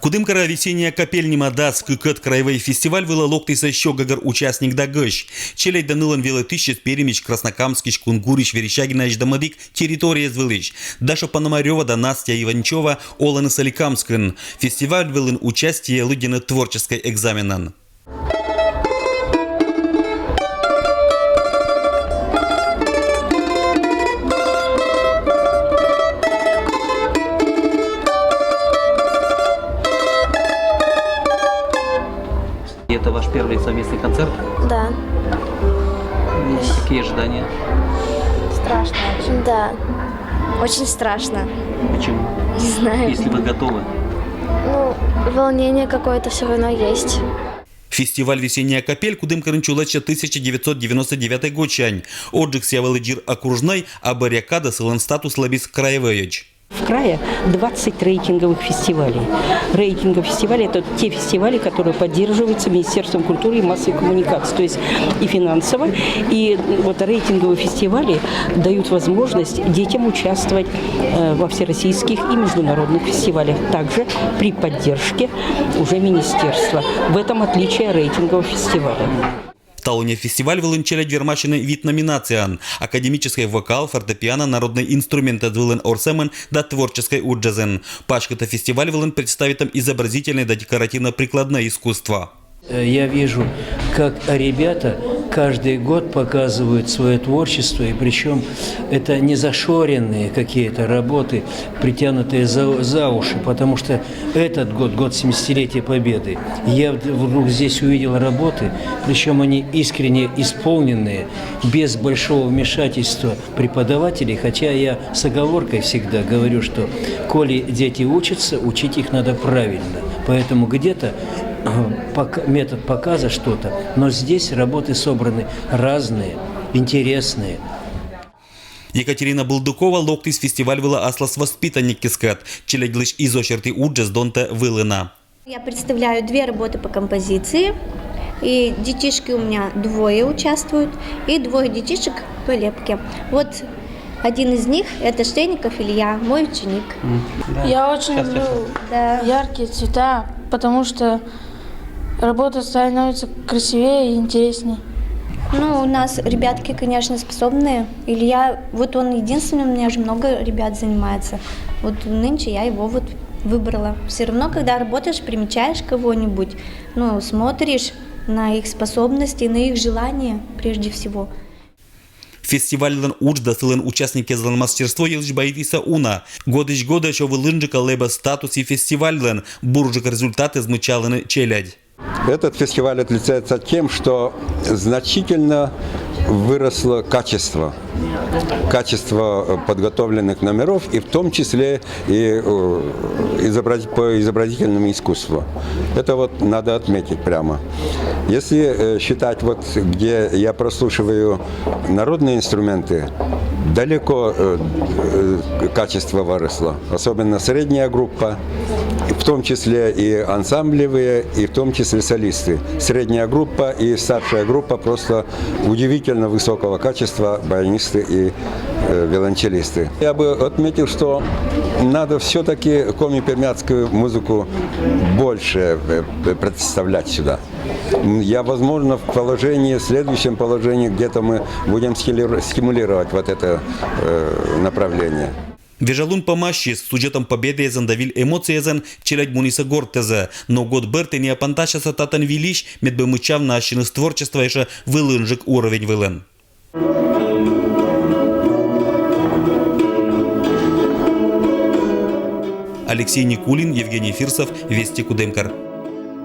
Кудымкара весенняя капельнима дац кыкет краевой фестиваль вела локтыса щогагар участник дагыш. Челей данылан вела тысяча перемич Краснокамский, Кунгурич, Верещагинач дамадик территория звылыч. Даша Пономарева да Настя Иванчева Оланы Соликамскин. Фестиваль велен участие лыдины творческой экзаменан. Это ваш первый совместный концерт? Да. Какие ожидания? Страшно очень. Да. Очень страшно. Почему? Не знаю. Если вы готовы. Ну, волнение какое-то все равно есть. Фестиваль «Весенняя капель» Кудымкарын чулача 1999 годчань. Отжиг сявалы дир окружной, а барякада сылан статус лабис краевоич. В крае 20 рейтинговых фестивалей. Рейтинговые фестивали – это те фестивали, которые поддерживаются Министерством культуры и массовой коммуникации, то есть и финансово. И вот рейтинговые фестивали дают возможность детям участвовать во всероссийских и международных фестивалях, также при поддержке уже министерства. В этом отличие рейтингового фестиваля. Талоне фестиваль волынчеля двермачины вид номинациан. Академический вокал, фортепиано, народный инструмент отвылен орсемен да творческой уджазен. Пачка-то фестиваль волын представит там изобразительное да декоративно-прикладное искусство. Я вижу, как ребята каждый год показывают свое творчество, и причем это не зашоренные какие-то работы, притянутые за уши, потому что этот год 70-летия Победы, я вдруг здесь увидел работы, причем они искренне исполненные, без большого вмешательства преподавателей, хотя я с оговоркой всегда говорю, что коли дети учатся, учить их надо правильно, поэтому где-то метод показа что-то, но здесь работы собраны разные, интересные. Екатерина Булдукова локтис фестиваль вела аслас воспитанник кискат, челеглыш изочерти уджаз донте вылына. Я представляю 2 работы по композиции, и детишки у меня 2 участвуют, и 2 детишек по лепке. Вот один из них – это Штейников Илья, мой ученик. Я очень люблю яркие цвета, потому что работа становится красивее и интереснее. Ну, у нас ребятки, конечно, способные. Илья, вот он единственный, у меня же много ребят занимается. Вот нынче я его вот выбрала. Все равно, когда работаешь, примечаешь кого-нибудь, ну, смотришь на их способности, на их желания прежде всего. Фестивальдан уджда сылен участники злан мастерство елж боевиса уна. Годыч года, что вылынжика леба статус и фестивальдан, буржик результаты змычаланы челядь. Этот фестиваль отличается тем, что значительно выросло качество подготовленных номеров, и в том числе и по изобразительному искусству. Это вот надо отметить прямо. Если считать, вот где я прослушиваю народные инструменты, далеко качество выросло, особенно средняя группа, в том числе и ансамблевые, и в том числе солисты. Средняя группа и старшая группа просто удивительно высокого качества, баянисты и виолончелисты. Я бы отметил, что надо все-таки коми-пермяцкую музыку больше представлять сюда. Я, возможно, в следующем положении где-то мы будем стимулировать вот это направление. Вежалун помащи с учетом победы зандавиль эмоции зан челядь муниса гортезе, но год берты не опанташаса татан вилищ медбы мычав на ащины творчества еще вылынжик уровень вылен. Алексей Никулин, Евгений Фирсов, Вести Кудымкар.